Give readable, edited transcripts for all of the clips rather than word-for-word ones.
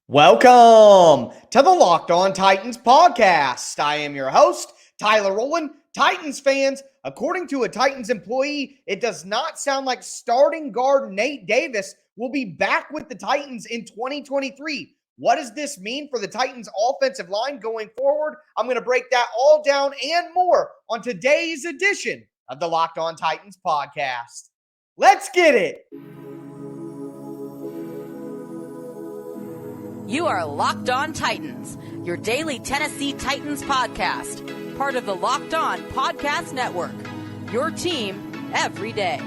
Welcome to the Locked On Titans podcast. I am your host, Tyler Rowland. Titans fans, according to a Titans employee, it does not sound like starting guard Nate Davis will be back with the Titans in 2023. What does this mean for the Titans offensive line going forward? I'm going to break that all down and more on today's edition of the Locked On Titans podcast. Let's get it. You are Locked On Titans, your daily Tennessee Titans podcast, part of the Locked On Podcast Network, your team every day.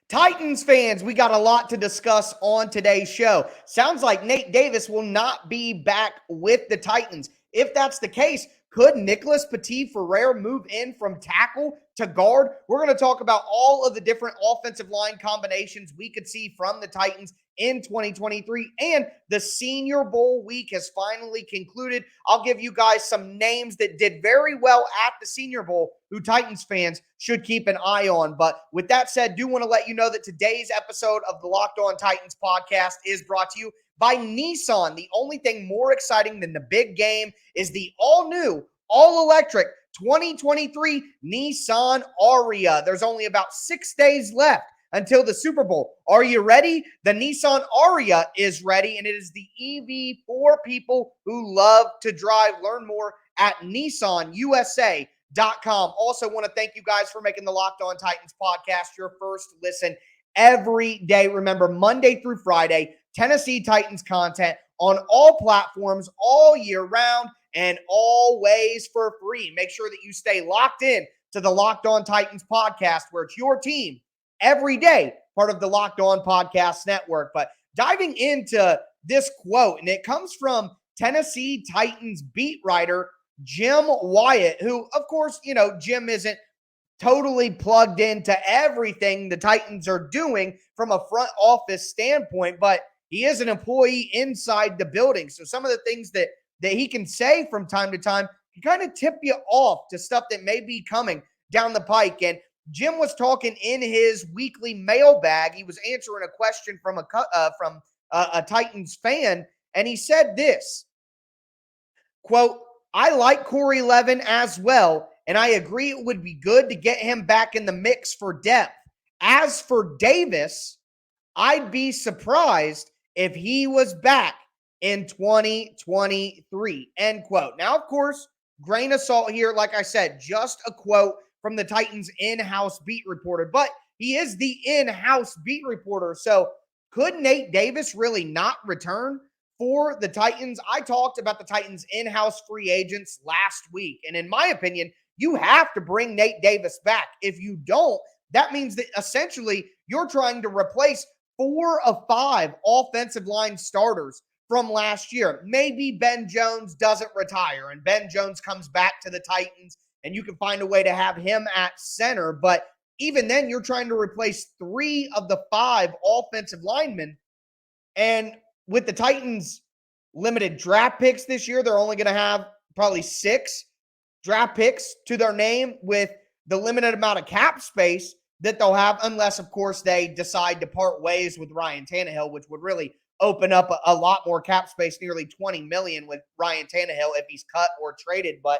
Titans fans, we got a lot to discuss on today's show. Sounds like Nate Davis will not be back with the Titans. If that's the case, could Nicholas Petit-Frere move in from tackle to guard? We're going to talk about all of the different offensive line combinations we could see from the Titans in 2023, and the Senior Bowl week has finally concluded. I'll give you guys some names that did very well at the Senior Bowl who Titans fans should keep an eye on. But with that said, do want to let you know that today's episode of the Locked On Titans podcast is brought to you by Nissan. The only thing more exciting than the big game is the all-new, all-electric 2023 Nissan Aria. There's only about 6 days left until the Super Bowl. Are you ready? The Nissan Aria is ready, and it is the EV for people who love to drive. Learn more at nissanusa.com. Also want to thank you guys for making the Locked On Titans podcast your first listen every day. Remember, Monday through Friday, Tennessee Titans content on all platforms all year round and always for free. Make sure that you stay locked in to the Locked On Titans podcast, where it's your team every day, part of the Locked On Podcast Network. But diving into this quote, and it comes from Tennessee Titans beat writer Jim Wyatt, who, of course, Jim isn't totally plugged into everything the Titans are doing from a front office standpoint, but he is an employee inside the building. So some of the things that he can say from time to time can kind of tip you off to stuff that may be coming down the pike. And Jim was talking in his weekly mailbag. He was answering a question from a Titans fan, and he said this, quote, "I like Corey Levin as well, and I agree it would be good to get him back in the mix for depth. As for Davis, I'd be surprised if he was back in 2023, end quote. Now, of course, grain of salt here. Like I said, just a quote from the Titans in-house beat reporter, but he is the in-house beat reporter. So could Nate Davis really not return for the Titans? I talked about the Titans in-house free agents last week, and in my opinion, you have to bring Nate Davis back. If you don't, that means that essentially you're trying to replace 4 of 5 offensive line starters from last year. Maybe Ben Jones doesn't retire and Ben Jones comes back to the Titans and you can find a way to have him at center. But even then, you're trying to replace 3 of the 5 offensive linemen. And with the Titans' limited draft picks this year, they're only going to have probably 6 draft picks to their name with the limited amount of cap space that they'll have, unless, of course, they decide to part ways with Ryan Tannehill, which would really open up a lot more cap space, nearly $20 million with Ryan Tannehill if he's cut or traded. But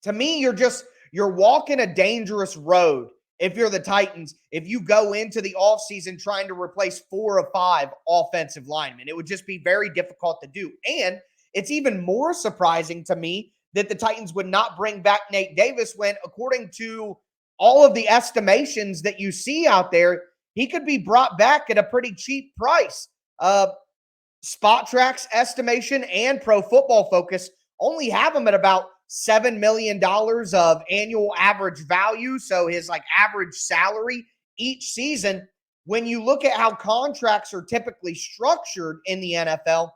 to me, you're walking a dangerous road if you're the Titans, if you go into the offseason trying to replace 4 of 5 offensive linemen. It would just be very difficult to do. And it's even more surprising to me that the Titans would not bring back Nate Davis when, according to all of the estimations that you see out there, he could be brought back at a pretty cheap price. Spot Track's estimation and Pro Football Focus only have him at about $7 million of annual average value. So his average salary each season, when you look at how contracts are typically structured in the NFL,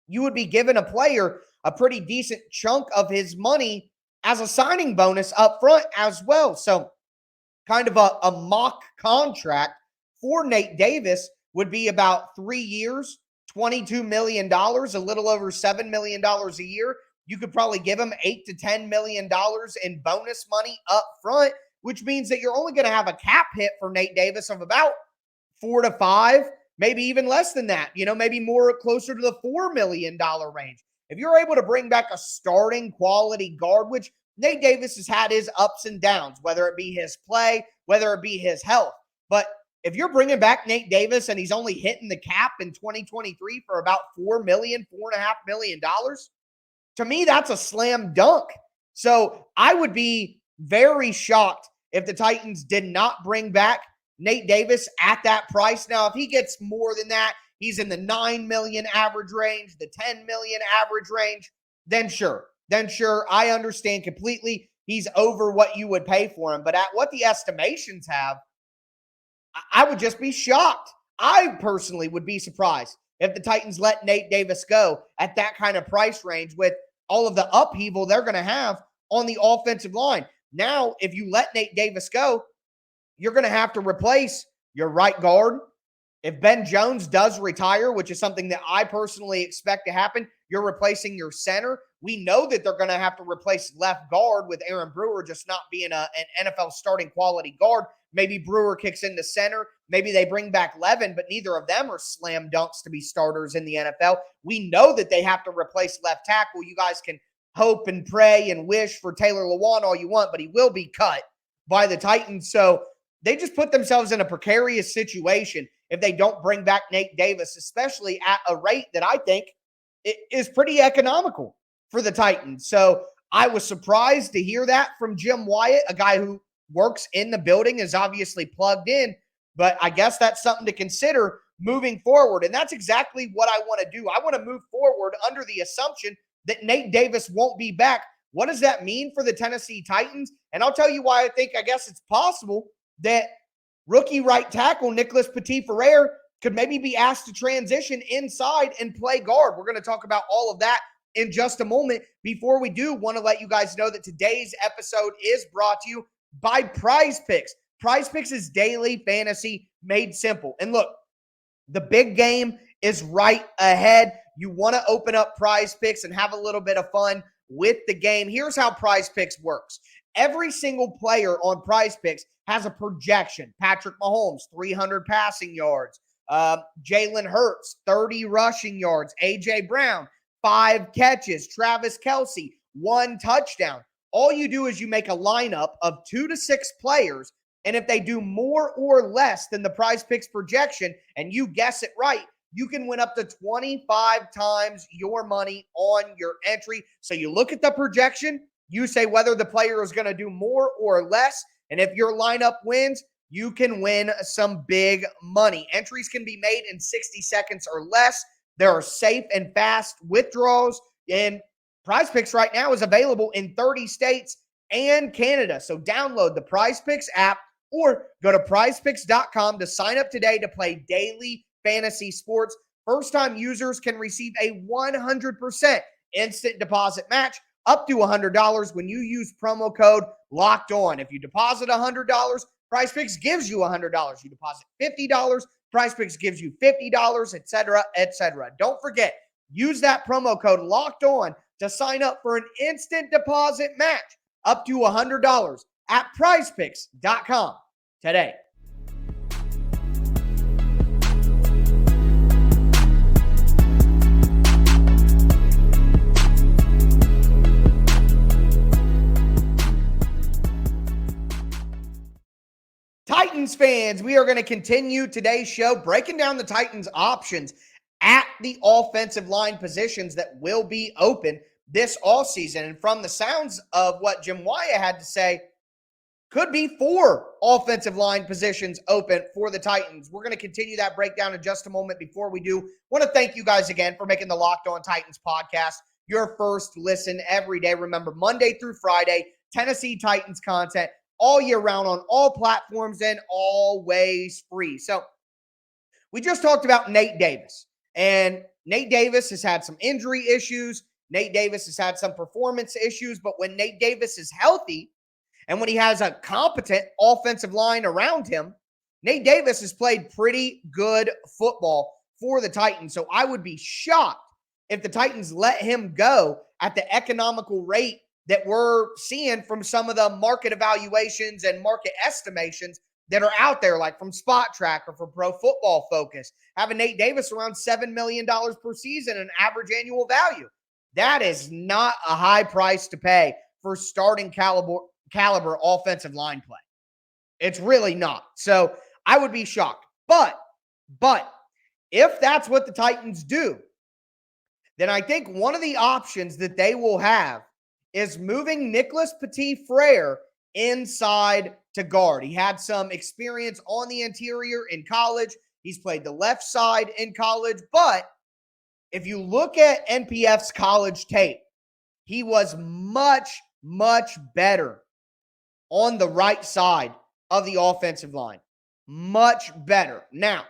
you would be giving a player a pretty decent chunk of his money as a signing bonus up front as well. So kind of a mock contract for Nate Davis would be about 3 years, $22 million, a little over $7 million a year. You could probably give him $8 to $10 million in bonus money up front, which means that you're only going to have a cap hit for Nate Davis of about 4 to 5, maybe even less than that, maybe more closer to the $4 million range. If you're able to bring back a starting quality guard, which Nate Davis has had his ups and downs, whether it be his play, whether it be his health. But if you're bringing back Nate Davis and he's only hitting the cap in 2023 for about $4 million, $4.5 million, to me, that's a slam dunk. So I would be very shocked if the Titans did not bring back Nate Davis at that price. Now, if he gets more than that, he's in the $9 million average range, the $10 million average range, then sure, I understand completely. He's over what you would pay for him. But at what the estimations have, I would just be shocked. I personally would be surprised if the Titans let Nate Davis go at that kind of price range with all of the upheaval they're going to have on the offensive line. Now, if you let Nate Davis go, you're going to have to replace your right guard. If Ben Jones does retire, which is something that I personally expect to happen, you're replacing your center. We know that they're going to have to replace left guard with Aaron Brewer just not being an NFL starting quality guard. Maybe Brewer kicks into center. Maybe they bring back Levin, but neither of them are slam dunks to be starters in the NFL. We know that they have to replace left tackle. You guys can hope and pray and wish for Taylor Lewan all you want, but he will be cut by the Titans. So they just put themselves in a precarious situation if they don't bring back Nate Davis, especially at a rate that I think is pretty economical for the Titans. So I was surprised to hear that from Jim Wyatt, a guy who works in the building, is obviously plugged in, but I guess that's something to consider moving forward. And that's exactly what I want to do. I want to move forward under the assumption that Nate Davis won't be back. What does that mean for the Tennessee Titans? And I'll tell you why I guess it's possible that rookie right tackle Nicholas Petit-Frere could maybe be asked to transition inside and play guard. We're going to talk about all of that in just a moment. Before we do, want to let you guys know that today's episode is brought to you by Prize Picks. Prize Picks is daily fantasy made simple. And look, the big game is right ahead. You want to open up Prize Picks and have a little bit of fun with the game. Here's how Prize Picks works. Every single player on Prize Picks has a projection. Patrick Mahomes, 300 passing yards. Jalen Hurts, 30 rushing yards. A.J. Brown, 5 catches. Travis Kelce, 1 touchdown. All you do is you make a lineup of 2 to 6 players, and if they do more or less than the Prize Picks projection and you guess it right, you can win up to 25 times your money on your entry. So you look at the projection, you say whether the player is going to do more or less, and if your lineup wins, you can win some big money. Entries can be made in 60 seconds or less. There are safe and fast withdrawals, and Prize Picks right now is available in 30 states and Canada. So download the Prize Picks app or go to prizepicks.com to sign up today to play daily fantasy sports. First-time users can receive a 100% instant deposit match up to $100 when you use promo code Locked On. If you deposit $100, Prize Picks gives you $100. You deposit $50, Prize Picks gives you $50, etc., etc. Don't forget, use that promo code Locked On to sign up for an instant deposit match up to $100 at prizepicks.com today. Titans fans, we are going to continue today's show breaking down the Titans options at the offensive line positions that will be open this offseason. And from the sounds of what Jim Wyatt had to say, could be 4 offensive line positions open for the Titans. We're going to continue that breakdown in just a moment. Before we do, want to thank you guys again for making the Locked On Titans podcast your first listen every day. Remember, Monday through Friday, Tennessee Titans content all year round on all platforms and always free. So we just talked about Nate Davis, and Nate Davis has had some injury issues. Nate Davis has had some performance issues, but when Nate Davis is healthy and when he has a competent offensive line around him, Nate Davis has played pretty good football for the Titans. So I would be shocked if the Titans let him go at the economical rate that we're seeing from some of the market evaluations and market estimations that are out there, like from Spot Tracker, for Pro Football Focus, having Nate Davis around $7 million per season in average annual value. That is not a high price to pay for starting caliber offensive line play. It's really not. So I would be shocked. But if that's what the Titans do, then I think one of the options that they will have is moving Nicholas Petit-Frere inside to guard. He had some experience on the interior in college. He's played the left side in college. But if you look at NPF's college tape, he was much, much better on the right side of the offensive line. Much better. Now,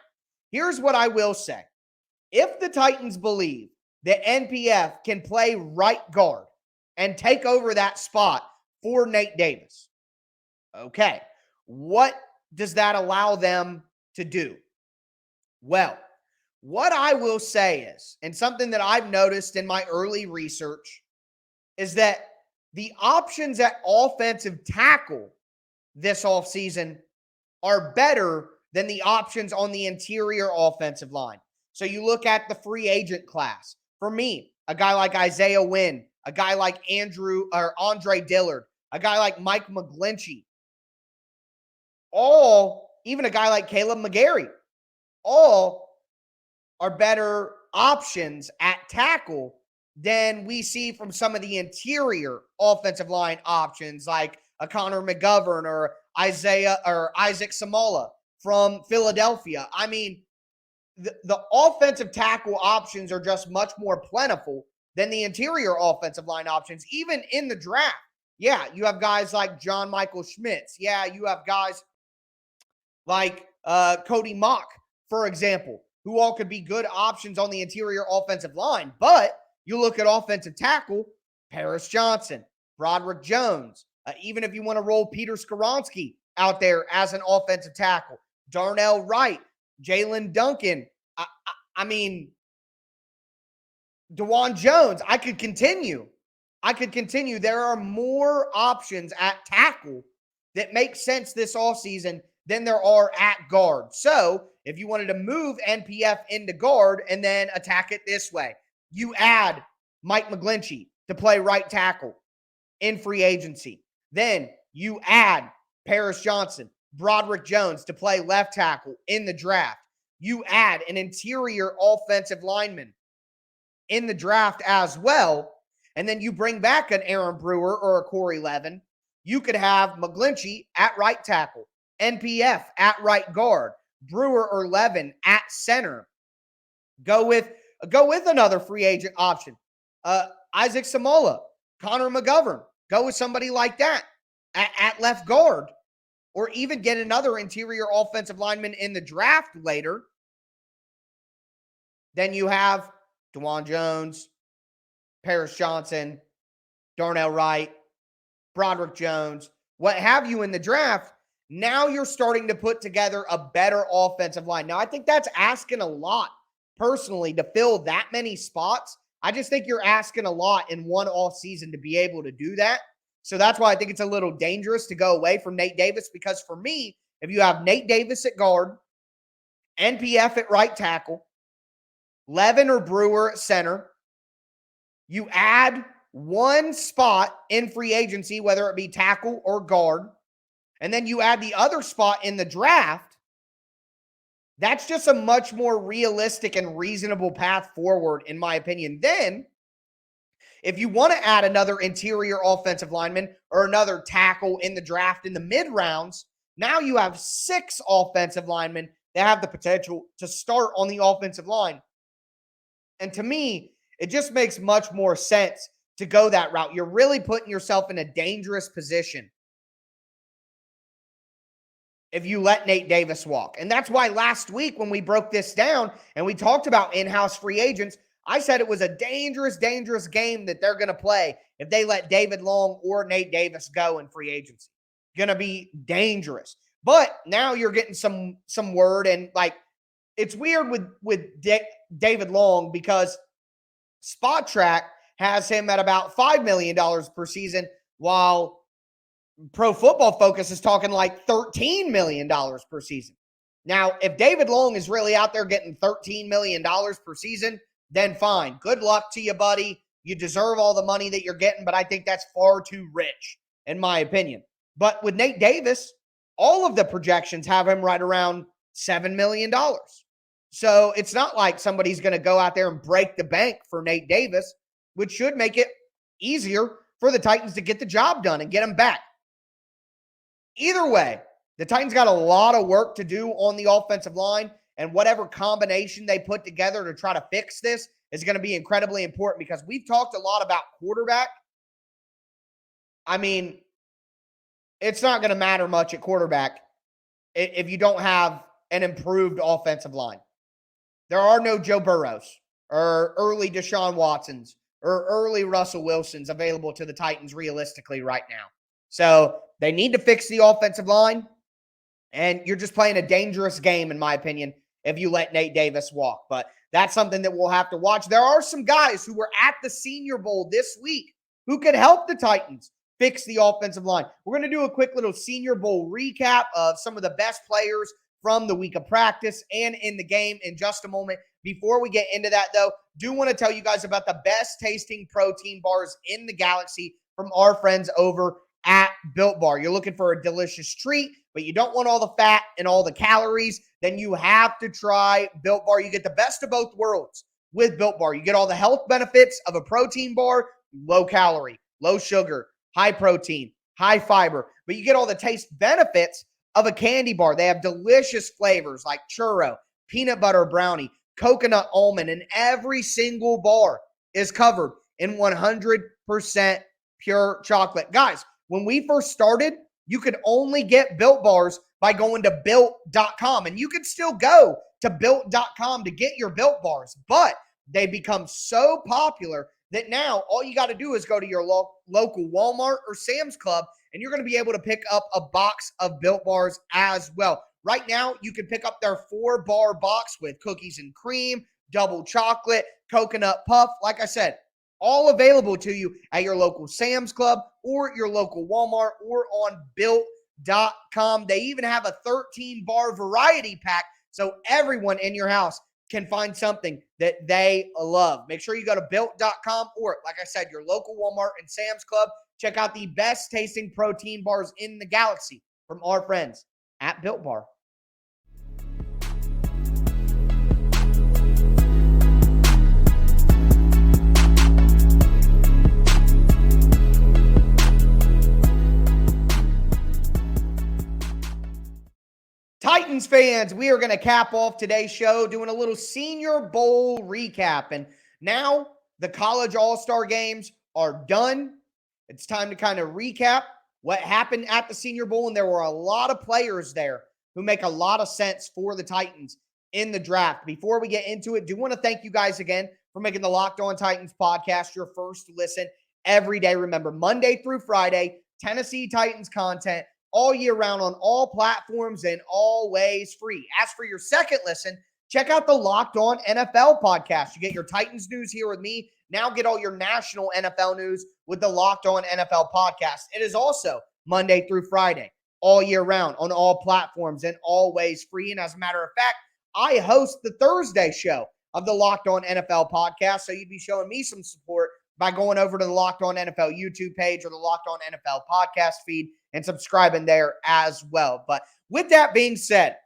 here's what I will say. If the Titans believe that NPF can play right guard and take over that spot for Nate Davis, okay, what does that allow them to do? Well, what I will say is, and something that I've noticed in my early research, is that the options at offensive tackle this offseason are better than the options on the interior offensive line. So you look at the free agent class. For me, a guy like Isaiah Wynn, a guy like Andre Dillard, a guy like Mike McGlinchey, even a guy like Caleb McGarry, all are better options at tackle than we see from some of the interior offensive line options like a Connor McGovern or Isaac Samola from Philadelphia. I mean, the offensive tackle options are just much more plentiful than the interior offensive line options, even in the draft. Yeah, you have guys like John Michael Schmitz. Yeah, you have guys like Cody Mock, for example, who all could be good options on the interior offensive line. But you look at offensive tackle, Paris Johnson, Broderick Jones, even if you want to roll Peter Skoronski out there as an offensive tackle, Darnell Wright, Jalen Duncan. I mean, DeJuan Jones. I could continue. There are more options at tackle that make sense this offseason than there are at guard. So if you wanted to move NPF into guard and then attack it this way, you add Mike McGlinchey to play right tackle in free agency. Then you add Paris Johnson, Broderick Jones to play left tackle in the draft. You add an interior offensive lineman in the draft as well. And then you bring back an Aaron Brewer or a Corey Levin. You could have McGlinchey at right tackle, NPF at right guard, Brewer or Levin at center. Go with another free agent option. Isaac Samola, Connor McGovern. Go with somebody like that at left guard, or even get another interior offensive lineman in the draft later. Then you have DeJuan Jones, Paris Johnson, Darnell Wright, Broderick Jones, what have you in the draft. Now you're starting to put together a better offensive line. Now, I think that's asking a lot, personally, to fill that many spots. I just think you're asking a lot in one off season to be able to do that. So that's why I think it's a little dangerous to go away from Nate Davis, because for me, if you have Nate Davis at guard, NPF at right tackle, Levin or Brewer at center, you add one spot in free agency, whether it be tackle or guard, and then you add the other spot in the draft, that's just a much more realistic and reasonable path forward, in my opinion. Then, if you want to add another interior offensive lineman or another tackle in the draft in the mid rounds, now you have 6 offensive linemen that have the potential to start on the offensive line. And to me, it just makes much more sense to go that route. You're really putting yourself in a dangerous position if you let Nate Davis walk. And that's why last week when we broke this down and we talked about in-house free agents, I said it was a dangerous, dangerous game that they're going to play if they let David Long or Nate Davis go in free agency. Going to be dangerous. But now you're getting some word, and like, it's weird with David Long because Spot Track has him at about $5 million per season, while Pro Football Focus is talking like $13 million per season. Now, if David Long is really out there getting $13 million per season, then fine. Good luck to you, buddy. You deserve all the money that you're getting, but I think that's far too rich, in my opinion. But with Nate Davis, all of the projections have him right around $7 million. So it's not like somebody's going to go out there and break the bank for Nate Davis, which should make it easier for the Titans to get the job done and get him back. Either way, the Titans got a lot of work to do on the offensive line, and whatever combination they put together to try to fix this is going to be incredibly important because we've talked a lot about quarterback. I mean, it's not going to matter much at quarterback if you don't have an improved offensive line. There are no Joe Burrows or early Deshaun Watsons or early Russell Wilsons available to the Titans realistically right now. So they need to fix the offensive line, and you're just playing a dangerous game, in my opinion, if you let Nate Davis walk. But that's something that we'll have to watch. There are some guys who were at the Senior Bowl this week who could help the Titans fix the offensive line. We're going to do a quick little Senior Bowl recap of some of the best players from the week of practice and in the game in just a moment. Before we get into that, though, do want to tell you guys about the best tasting protein bars in the galaxy from our friends over at Built Bar. You're looking for a delicious treat, but you don't want all the fat and all the calories, then you have to try Built Bar. You get the best of both worlds with Built Bar. You get all the health benefits of a protein bar, low calorie, low sugar, high protein, high fiber, but you get all the taste benefits of a candy bar. They have delicious flavors like churro, peanut butter brownie, coconut almond, and every single bar is covered in 100% pure chocolate. Guys, when we first started, you could only get Built Bars by going to Built.com, and you could still go to Built.com to get your Built Bars, but they become so popular that now all you got to do is go to your local Walmart or Sam's Club, and you're going to be able to pick up a box of Built Bars as well. Right now, you can pick up their 4-bar box with cookies and cream, double chocolate, coconut puff. Like I said, all available to you at your local Sam's Club or your local Walmart or on Built.com. They even have a 13-bar variety pack so everyone in your house can find something that they love. Make sure you go to Built.com or, like I said, your local Walmart and Sam's Club. Check out the best tasting protein bars in the galaxy from our friends at Built Bar. Titans fans, we are going to cap off today's show doing a little Senior Bowl recap. And now the college all-star games are done. It's time to kind of recap what happened at the Senior Bowl. And there were a lot of players there who make a lot of sense for the Titans in the draft. Before we get into it, do want to thank you guys again for making the Locked On Titans podcast your first listen every day. Remember, Monday through Friday, Tennessee Titans content all year round on all platforms and always free. As for your second listen, check out the Locked On NFL podcast. You get your Titans news here with me. Now get all your national NFL news with the Locked On NFL podcast. It is also Monday through Friday, all year round on all platforms and always free. And as a matter of fact, I host the Thursday show of the Locked On NFL podcast. So you'd be showing me some support by going over to the Locked On NFL YouTube page or the Locked On NFL podcast feed and subscribing there as well. But with that being said,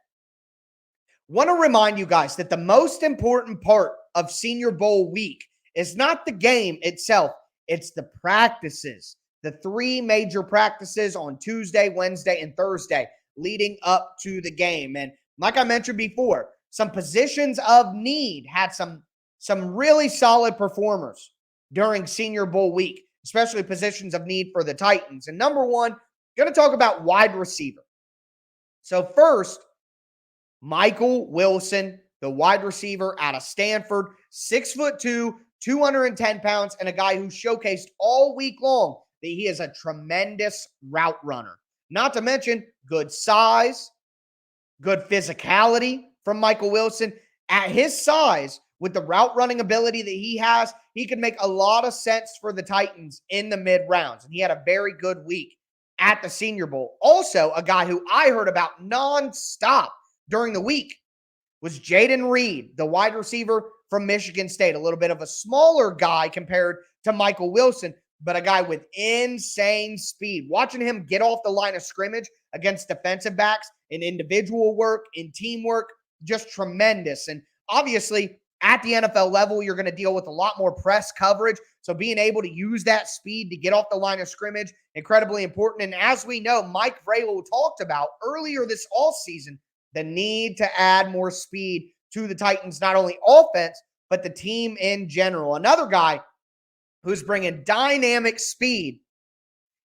want to remind you guys that the most important part of Senior Bowl week is not the game itself, it's the practices. The 3 major practices on Tuesday, Wednesday, and Thursday leading up to the game. And like I mentioned before, some positions of need had some really solid performers during Senior Bowl week, especially positions of need for the Titans. And number one, going to talk about wide receiver. So first, Michael Wilson, the wide receiver out of Stanford, 6'2", 210 pounds, and a guy who showcased all week long that he is a tremendous route runner. Not to mention good size, good physicality from Michael Wilson, At his size, with the route running ability that he has, he could make a lot of sense for the Titans in the mid rounds. And he had a very good week at the Senior Bowl. Also, a guy who I heard about nonstop during the week was Jaden Reed, the wide receiver from Michigan State. A little bit of a smaller guy compared to Michael Wilson, but a guy with insane speed. Watching him get off the line of scrimmage against defensive backs in individual work, in teamwork, just tremendous. And obviously, at the NFL level, you're going to deal with a lot more press coverage. So being able to use that speed to get off the line of scrimmage, incredibly important. And as we know, Mike Vrabel talked about earlier this offseason, the need to add more speed to the Titans, not only offense, but the team in general. Another guy who's bringing dynamic speed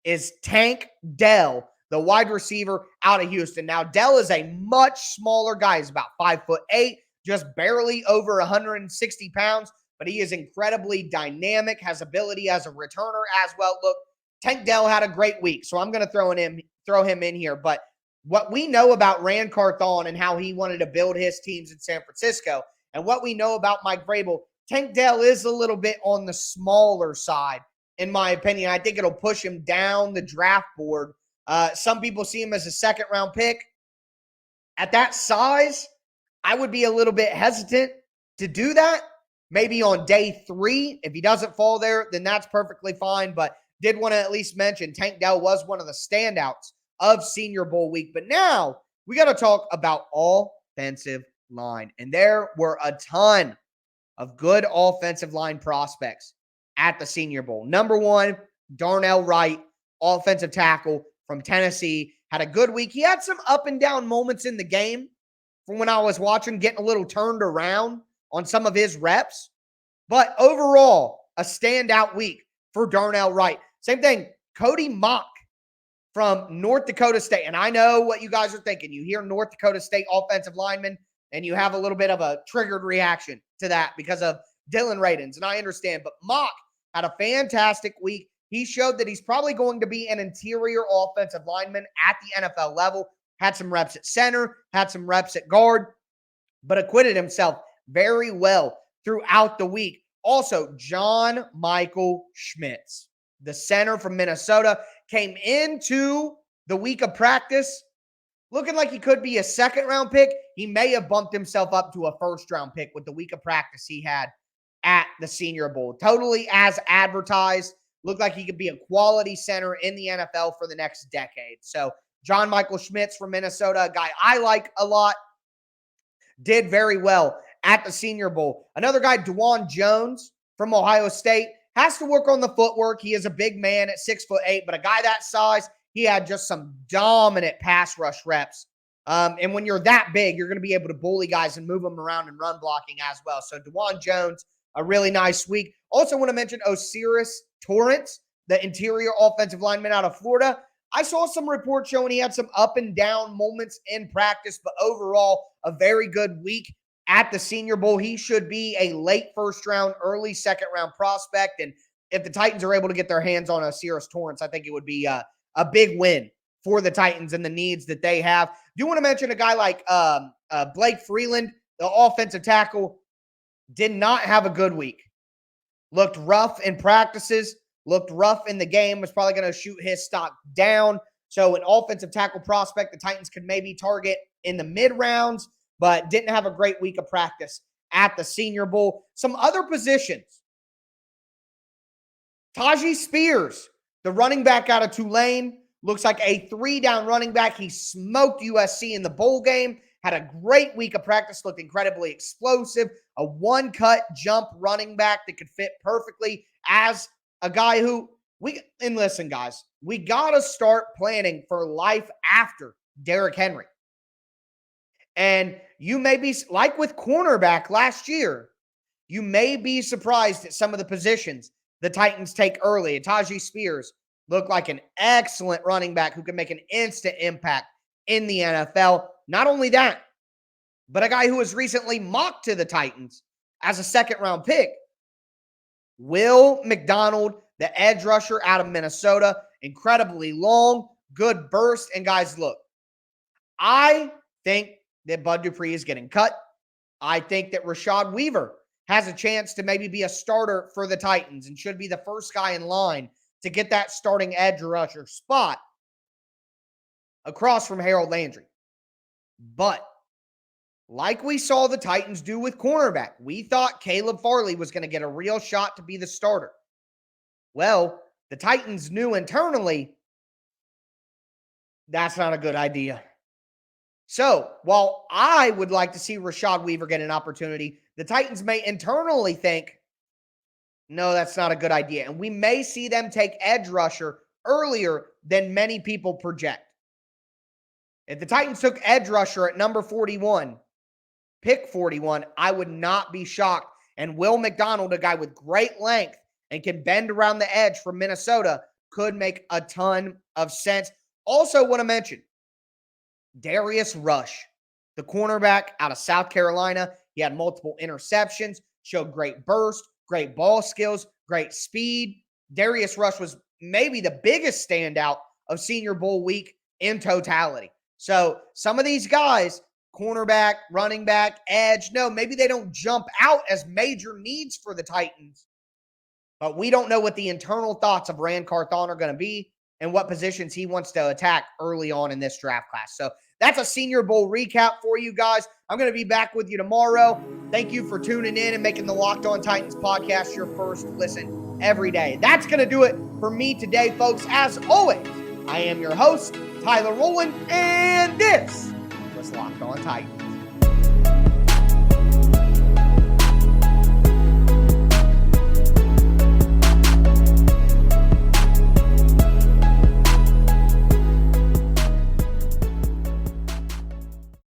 is Tank Dell, the wide receiver out of Houston. Now, Dell is a much smaller guy. He's about 5'8", just barely over 160 pounds, but he is incredibly dynamic, has ability as a returner as well. Look, Tank Dell had a great week, so I'm going to throw him in here. But what we know about Rand Carthon and how he wanted to build his teams in San Francisco, and what we know about Mike Vrabel, Tank Dell is a little bit on the smaller side, in my opinion. I think it'll push him down the draft board. Some people see him as a second-round pick. At that size, I would be a little bit hesitant to do that. Maybe on day 3. If he doesn't fall there, then that's perfectly fine. But did want to at least mention Tank Dell was one of the standouts of Senior Bowl week. But now we got to talk about offensive line. And there were a ton of good offensive line prospects at the Senior Bowl. Number 1, Darnell Wright, offensive tackle from Tennessee, had a good week. He had some up and down moments in the game from when I was watching, getting a little turned around on some of his reps. But overall, a standout week for Darnell Wright. Same thing, Cody Mock from North Dakota State. And I know what you guys are thinking. You hear North Dakota State offensive lineman, and you have a little bit of a triggered reaction to that because of Dylan Radins. And I understand. But Mock had a fantastic week. He showed that he's probably going to be an interior offensive lineman at the NFL level. Had some reps at center, had some reps at guard, but acquitted himself very well throughout the week. Also, John Michael Schmitz, the center from Minnesota, came into the week of practice looking like he could be a second-round pick. He may have bumped himself up to a first-round pick with the week of practice he had at the Senior Bowl. Totally as advertised. Looked like he could be a quality center in the NFL for the next decade. So, John Michael Schmitz from Minnesota, a guy I like a lot, did very well at the Senior Bowl. Another guy, DeJuan Jones from Ohio State, has to work on the footwork. He is a big man at 6'8", but a guy that size, he had just some dominant pass rush reps. And when you're that big, you're going to be able to bully guys and move them around and run blocking as well. So DeJuan Jones, a really nice week. Also want to mention Osiris Torrance, the interior offensive lineman out of Florida. I saw some reports showing he had some up and down moments in practice, but overall, a very good week at the Senior Bowl. He should be a late first round, early second round prospect. And if the Titans are able to get their hands on Osiris Torrance, I think it would be a big win for the Titans and the needs that they have. Do want to mention a guy like Blake Freeland, the offensive tackle, did not have a good week. Looked rough in practices, looked rough in the game, was probably going to shoot his stock down. So an offensive tackle prospect the Titans could maybe target in the mid-rounds, but didn't have a great week of practice at the Senior Bowl. Some other positions. Tajee Spears, the running back out of Tulane, looks like a 3-down running back. He smoked USC in the bowl game, had a great week of practice, looked incredibly explosive, a one-cut jump running back that could fit perfectly as a guy who listen, guys, we got to start planning for life after Derrick Henry. And you may be, like with cornerback last year, you may be surprised at some of the positions the Titans take early. Tajee Spears looked like an excellent running back who can make an instant impact in the NFL. Not only that, but a guy who was recently mocked to the Titans as a second-round pick. Will McDonald, the edge rusher out of Minnesota, incredibly long, good burst. And guys, look, I think that Bud Dupree is getting cut. I think that Rashad Weaver has a chance to maybe be a starter for the Titans and should be the first guy in line to get that starting edge rusher spot across from Harold Landry. But like we saw the Titans do with cornerback, we thought Caleb Farley was going to get a real shot to be the starter. Well, the Titans knew internally that's not a good idea. So, while I would like to see Rashad Weaver get an opportunity, the Titans may internally think, no, that's not a good idea. And we may see them take edge rusher earlier than many people project. If the Titans took edge rusher at number 41, pick 41, I would not be shocked. And Will McDonald, a guy with great length and can bend around the edge from Minnesota, could make a ton of sense. Also want to mention Darius Rush, the cornerback out of South Carolina. He had multiple interceptions, showed great burst, great ball skills, great speed. Darius Rush was maybe the biggest standout of Senior Bowl week in totality. So some of these guys, cornerback, running back, edge, no, maybe they don't jump out as major needs for the Titans. But we don't know what the internal thoughts of Rand Carthon are going to be and what positions he wants to attack early on in this draft class. So that's a Senior Bowl recap for you guys. I'm going to be back with you tomorrow. Thank you for tuning in and making the Locked On Titans podcast your first listen every day. That's going to do it for me today, folks. As always, I am your host, Tyler Rowland, and this was Locked On Titans.